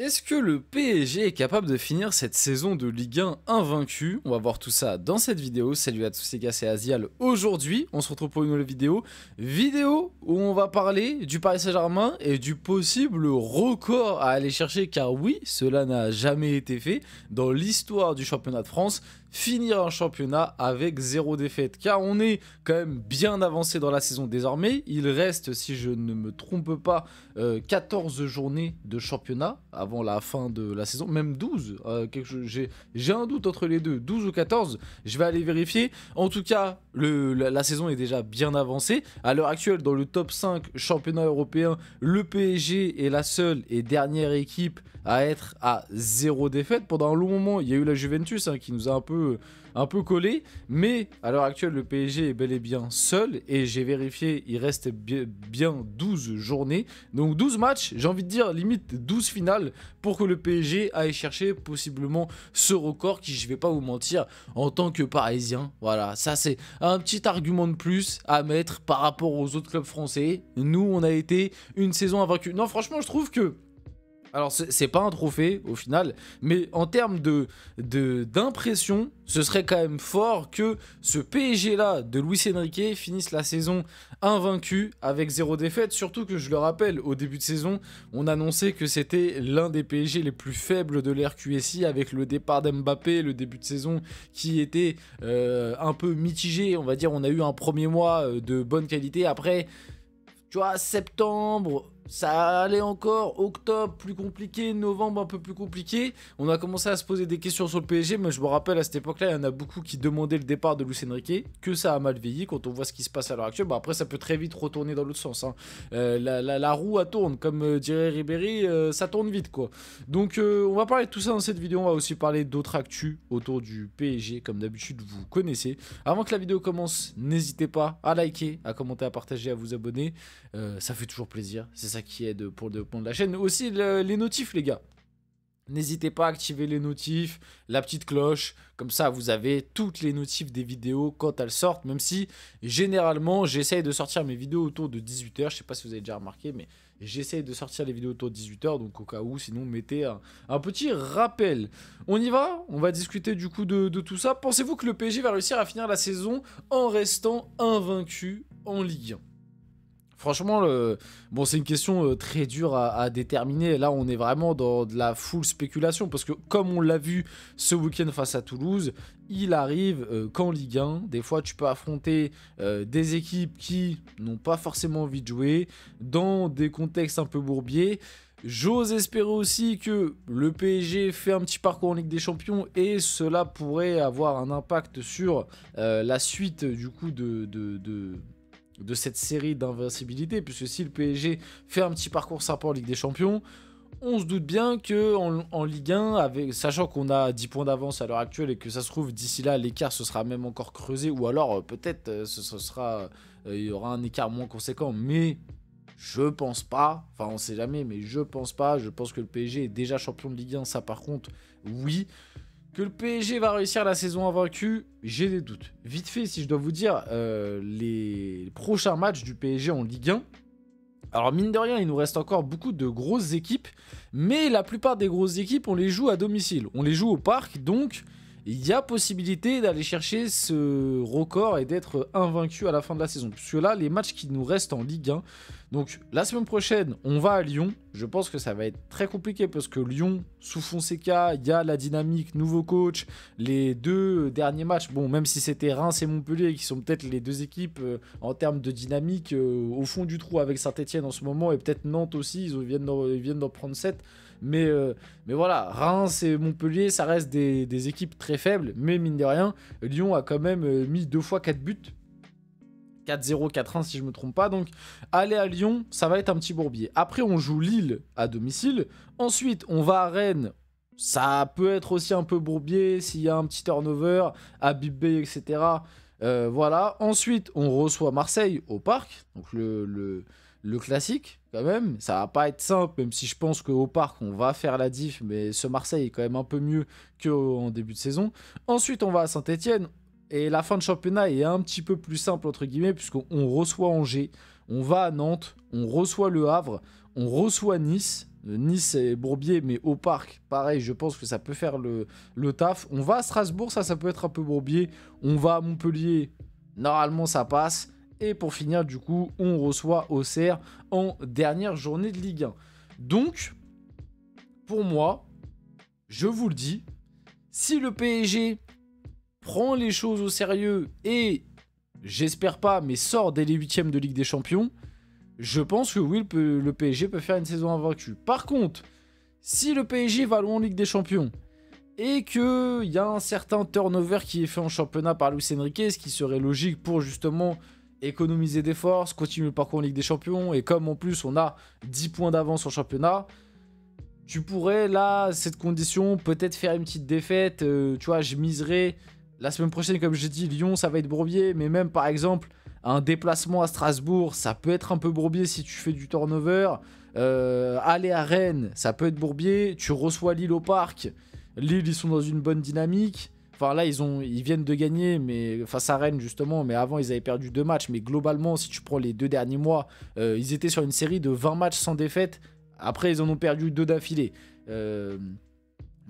Est-ce que le PSG est capable de finir cette saison de Ligue 1 invaincu? On va voir tout ça dans cette vidéo. Salut à tous les gars, c'est Azial. Aujourd'hui, on se retrouve pour une nouvelle vidéo. Vidéo où on va parler du Paris Saint-Germain et du possible record à aller chercher. Car oui, cela n'a jamais été fait dans l'histoire du championnat de France. Finir un championnat avec 0 défaite. Car on est quand même bien avancé dans la saison désormais. Il reste, si je ne me trompe pas, 14 journées de championnat avant la fin de la saison, même 12, j'ai un doute entre les deux, 12 ou 14, je vais aller vérifier. En tout cas, la saison est déjà bien avancée. À l'heure actuelle, dans le top 5 championnat européen, le PSG est la seule et dernière équipe à être à 0 défaite. Pendant un long moment, il y a eu la Juventus qui nous a un peu collé, mais à l'heure actuelle, le PSG est bel et bien seul, et j'ai vérifié, il reste bien 12 journées, donc 12 matchs, j'ai envie de dire limite 12 finales, pour que le PSG aille chercher possiblement ce record qui, je vais pas vous mentir, en tant que Parisien, voilà, ça c'est un petit argument de plus à mettre par rapport aux autres clubs français. Nous, on a été une saison invaincue. Non, franchement, je trouve que... Alors, c'est pas un trophée au final, mais en termes d'impression, ce serait quand même fort que ce PSG-là de Luis Enrique finisse la saison invaincu avec 0 défaite. Surtout que, je le rappelle, au début de saison, on annonçait que c'était l'un des PSG les plus faibles de l'RQSI, avec le départ d'Mbappé, le début de saison qui était un peu mitigé. On va dire, on a eu un premier mois de bonne qualité. Après, tu vois, septembre... ça allait encore, octobre plus compliqué, novembre un peu plus compliqué. On a commencé à se poser des questions sur le PSG, mais je me rappelle à cette époque-là, il y en a beaucoup qui demandaient le départ de Luis Enrique, que ça a mal vieilli quand on voit ce qui se passe à l'heure actuelle. Bah après, ça peut très vite retourner dans l'autre sens. La roue, elle tourne, comme dirait Ribéry, ça tourne vite, quoi. Donc, on va parler de tout ça dans cette vidéo. On va aussi parler d'autres actus autour du PSG, comme d'habitude, vous connaissez. Avant que la vidéo commence, n'hésitez pas à liker, à commenter, à partager, à vous abonner. Ça fait toujours plaisir, c'est ça qui aide pour le développement de la chaîne. Aussi les notifs, les gars. N'hésitez pas à activer les notifs, la petite cloche, comme ça vous avez toutes les notifs des vidéos quand elles sortent, même si généralement j'essaye de sortir mes vidéos autour de 18 h, je sais pas si vous avez déjà remarqué, mais j'essaye de sortir les vidéos autour de 18 h, donc au cas où, sinon mettez un petit rappel. On y va, on va discuter du coup de tout ça. Pensez-vous que le PSG va réussir à finir la saison en restant invaincu en Ligue 1? Franchement, bon, c'est une question très dure à déterminer. Là, on est vraiment dans de la full spéculation. Parce que, comme on l'a vu ce week-end face à Toulouse, il arrive qu'en Ligue 1, des fois, tu peux affronter des équipes qui n'ont pas forcément envie de jouer, dans des contextes un peu bourbiers. J'ose espérer aussi que le PSG fait un petit parcours en Ligue des Champions, et cela pourrait avoir un impact sur la suite, du coup, de cette série d'invincibilité, puisque si le PSG fait un petit parcours sympa en Ligue des Champions, on se doute bien qu'en Ligue 1, sachant qu'on a 10 points d'avance à l'heure actuelle, et que ça se trouve d'ici là l'écart se sera même encore creusé, ou alors peut-être il y aura un écart moins conséquent, mais je pense pas, enfin on sait jamais, mais je pense pas. Je pense que le PSG est déjà champion de Ligue 1, ça par contre oui. Que le PSG va réussir la saison invaincue, j'ai des doutes. Vite fait, si je dois vous dire les prochains matchs du PSG en Ligue 1. Alors mine de rien, il nous reste encore beaucoup de grosses équipes, mais la plupart des grosses équipes, on les joue à domicile. On les joue au parc, donc il y a possibilité d'aller chercher ce record et d'être invaincu à la fin de la saison. Puisque là, les matchs qui nous restent en Ligue 1, donc la semaine prochaine, on va à Lyon. Je pense que ça va être très compliqué parce que Lyon, sous Fonseca, il y a la dynamique, nouveau coach. Les deux derniers matchs, bon, même si c'était Reims et Montpellier qui sont peut-être les deux équipes en termes de dynamique au fond du trou avec Saint-Etienne en ce moment, et peut-être Nantes aussi, ils viennent d'en prendre 7. Mais voilà, Reims et Montpellier, ça reste des équipes très faibles. Mais mine de rien, Lyon a quand même mis 2 fois 4 buts. 4-0, 4-1 si je me trompe pas. Donc aller à Lyon, ça va être un petit bourbier. Après, on joue Lille à domicile. Ensuite, on va à Rennes. Ça peut être aussi un peu bourbier s'il y a un petit turnover, à Bibé, etc. Voilà. Ensuite, on reçoit Marseille au parc. Donc le classique, quand même. Ça va pas être simple, même si je pense qu'au parc, on va faire la diff. Mais ce Marseille est quand même un peu mieux qu'en début de saison. Ensuite, on va à Saint-Etienne. Et la fin de championnat est un petit peu plus simple, entre guillemets, puisqu'on reçoit Angers, on va à Nantes, on reçoit Le Havre, on reçoit Nice, Nice et Bourbier, mais au parc, pareil, je pense que ça peut faire le taf. On va à Strasbourg, ça peut être un peu Bourbier. On va à Montpellier, normalement ça passe. Et pour finir, du coup, on reçoit Auxerre en dernière journée de Ligue 1. Donc, pour moi, je vous le dis, si le PSG prend les choses au sérieux et, j'espère pas, mais sort dès les huitièmes de Ligue des Champions, je pense que oui, le PSG peut faire une saison invaincue. Par contre, si le PSG va loin en Ligue des Champions et qu'il y a un certain turnover qui est fait en championnat par Luis Enrique, ce qui serait logique pour justement économiser des forces, continuer le parcours en Ligue des Champions, et comme en plus on a 10 points d'avance en championnat, tu pourrais là, cette condition, peut-être faire une petite défaite. Tu vois, je miserais la semaine prochaine, comme j'ai dit, Lyon, ça va être Bourbier, mais même par exemple, un déplacement à Strasbourg, ça peut être un peu Bourbier si tu fais du turnover. Aller à Rennes, ça peut être Bourbier. Tu reçois Lille au parc. Lille, ils sont dans une bonne dynamique. Enfin là, ils viennent de gagner mais face à Rennes justement. Mais avant, ils avaient perdu 2 matchs. Mais globalement, si tu prends les 2 derniers mois, ils étaient sur une série de 20 matchs sans défaite. Après, ils en ont perdu 2 d'affilée.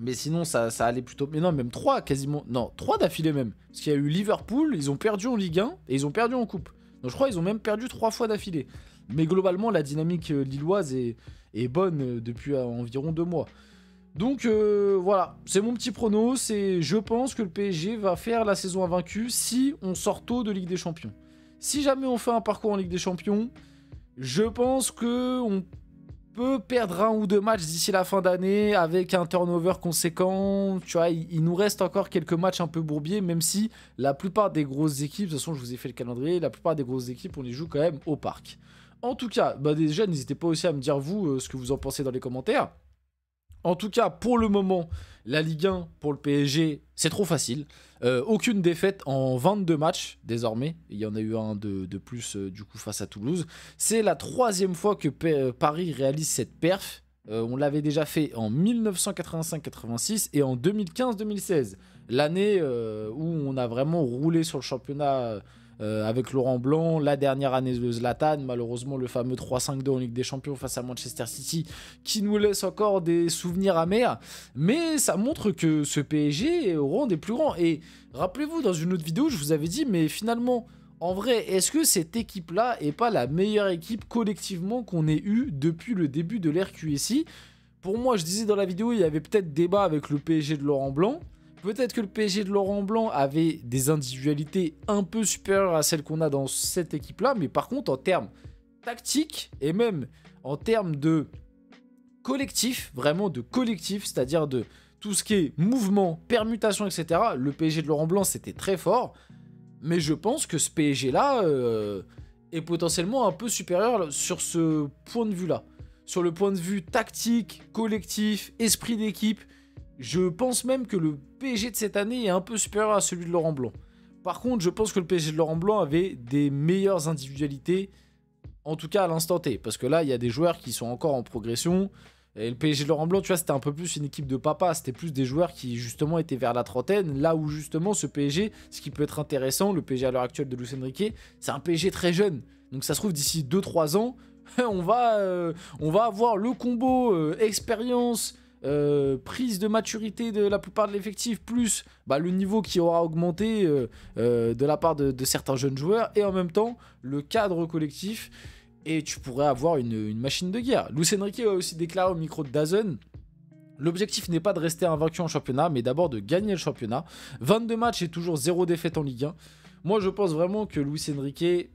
Mais sinon, ça allait plutôt... Mais non, même 3 quasiment. Non, 3 d'affilée même. Parce qu'il y a eu Liverpool, ils ont perdu en Ligue 1 et ils ont perdu en Coupe. Donc je crois qu'ils ont même perdu 3 fois d'affilée. Mais globalement, la dynamique lilloise est bonne depuis environ 2 mois. Donc voilà, c'est mon petit prono. Je pense que le PSG va faire la saison invaincue si on sort tôt de Ligue des Champions. Si jamais on fait un parcours en Ligue des Champions, je pense qu'on peut perdre 1 ou 2 matchs d'ici la fin d'année avec un turnover conséquent. Tu vois, il nous reste encore quelques matchs un peu bourbiers, même si la plupart des grosses équipes, de toute façon je vous ai fait le calendrier, la plupart des grosses équipes on les joue quand même au parc. En tout cas, déjà n'hésitez pas aussi à me dire vous ce que vous en pensez dans les commentaires. En tout cas, pour le moment, la Ligue 1 pour le PSG, c'est trop facile. Aucune défaite en 22 matchs désormais. Il y en a eu un de plus du coup face à Toulouse. C'est la 3e fois que Paris réalise cette perf. On l'avait déjà fait en 1985-86 et en 2015-2016. L'année où on a vraiment roulé sur le championnat avec Laurent Blanc. La dernière année de Zlatan, malheureusement le fameux 3-5-2 en Ligue des Champions face à Manchester City qui nous laisse encore des souvenirs amers. Mais ça montre que ce PSG est au rang des plus grands. Et rappelez-vous, dans une autre vidéo, je vous avais dit, mais finalement, en vrai, est-ce que cette équipe-là est pas la meilleure équipe collectivement qu'on ait eue depuis le début de l'ère QSI? Pour moi, je disais dans la vidéo, il y avait peut-être débat avec le PSG de Laurent Blanc. Peut-être que le PSG de Laurent Blanc avait des individualités un peu supérieures à celles qu'on a dans cette équipe-là. Mais par contre, en termes tactiques et même en termes de collectif, vraiment de collectif, c'est-à-dire de tout ce qui est mouvement, permutation, etc. Le PSG de Laurent Blanc, c'était très fort. Mais je pense que ce PSG-là est potentiellement un peu supérieur sur ce point de vue-là. Sur le point de vue tactique, collectif, esprit d'équipe, je pense même que le PSG de cette année est un peu supérieur à celui de Laurent Blanc. Par contre, je pense que le PSG de Laurent Blanc avait des meilleures individualités, en tout cas à l'instant T. Parce que là, il y a des joueurs qui sont encore en progression. Et le PSG de Laurent Blanc, tu vois, c'était un peu plus une équipe de papa. C'était plus des joueurs qui, justement, étaient vers la trentaine. Là où, justement, ce PSG, ce qui peut être intéressant, le PSG à l'heure actuelle de Luis Enrique, c'est un PSG très jeune. Donc ça se trouve, d'ici 2-3 ans, on va avoir le combo expérience, prise de maturité de la plupart de l'effectif, plus le niveau qui aura augmenté de la part de certains jeunes joueurs, et en même temps, le cadre collectif. Et tu pourrais avoir une machine de guerre. Luis Enrique a aussi déclaré au micro de DAZN: l'objectif n'est pas de rester invaincu en championnat, mais d'abord de gagner le championnat. 22 matchs et toujours 0 défaite en Ligue 1. Moi, je pense vraiment que Luis Enrique,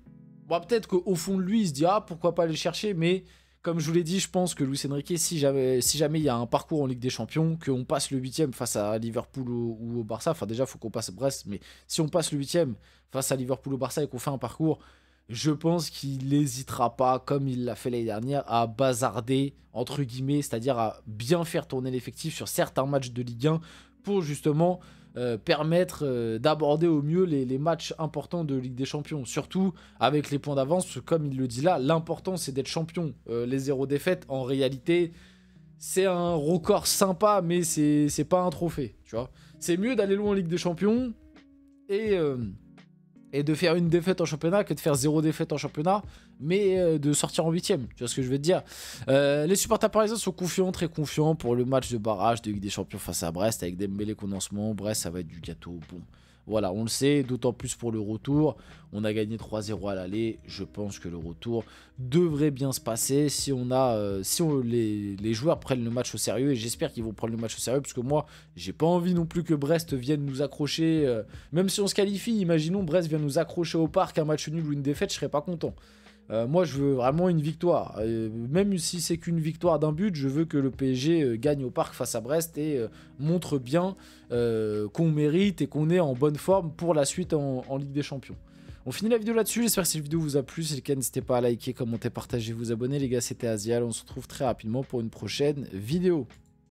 peut-être qu'au fond de lui, il se dit pourquoi pas aller chercher, mais comme je vous l'ai dit, je pense que Luis Enrique, si jamais il y a un parcours en Ligue des Champions, qu'on passe le 8ème face à Liverpool ou au Barça, enfin déjà, il faut qu'on passe Brest, mais si on passe le 8ème face à Liverpool ou au Barça et qu'on fait un parcours, je pense qu'il n'hésitera pas, comme il l'a fait l'année dernière, à bazarder, entre guillemets, c'est-à-dire à bien faire tourner l'effectif sur certains matchs de Ligue 1 pour justement permettre d'aborder au mieux les matchs importants de Ligue des Champions. Surtout avec les points d'avance, parce que comme il le dit là, l'important c'est d'être champion. Les 0 défaites, en réalité, c'est un record sympa, mais c'est pas un trophée, tu vois. C'est mieux d'aller loin en Ligue des Champions et et de faire une défaite en championnat que de faire 0 défaite en championnat, mais de sortir en 8ème. Tu vois ce que je veux te dire? Les supporters parisiens sont confiants, très confiants pour le match de barrage de Ligue des Champions face à Brest avec Dembélé qu'on a en ce moment. Brest, ça va être du gâteau. Bon, voilà, on le sait, d'autant plus pour le retour. On a gagné 3-0 à l'aller. Je pense que le retour devrait bien se passer si les joueurs prennent le match au sérieux. Et j'espère qu'ils vont prendre le match au sérieux parce que moi, j'ai pas envie non plus que Brest vienne nous accrocher. Même si on se qualifie, imaginons Brest vient nous accrocher au parc, un match nul ou une défaite, je serais pas content. Moi, je veux vraiment une victoire. Même si c'est qu'une victoire d'un but, je veux que le PSG gagne au parc face à Brest et montre bien qu'on mérite et qu'on est en bonne forme pour la suite en Ligue des Champions. On finit la vidéo là-dessus. J'espère que cette vidéo vous a plu. Si c'est le cas, n'hésitez pas à liker, commenter, partager, vous abonner. Les gars, c'était Azial. On se retrouve très rapidement pour une prochaine vidéo.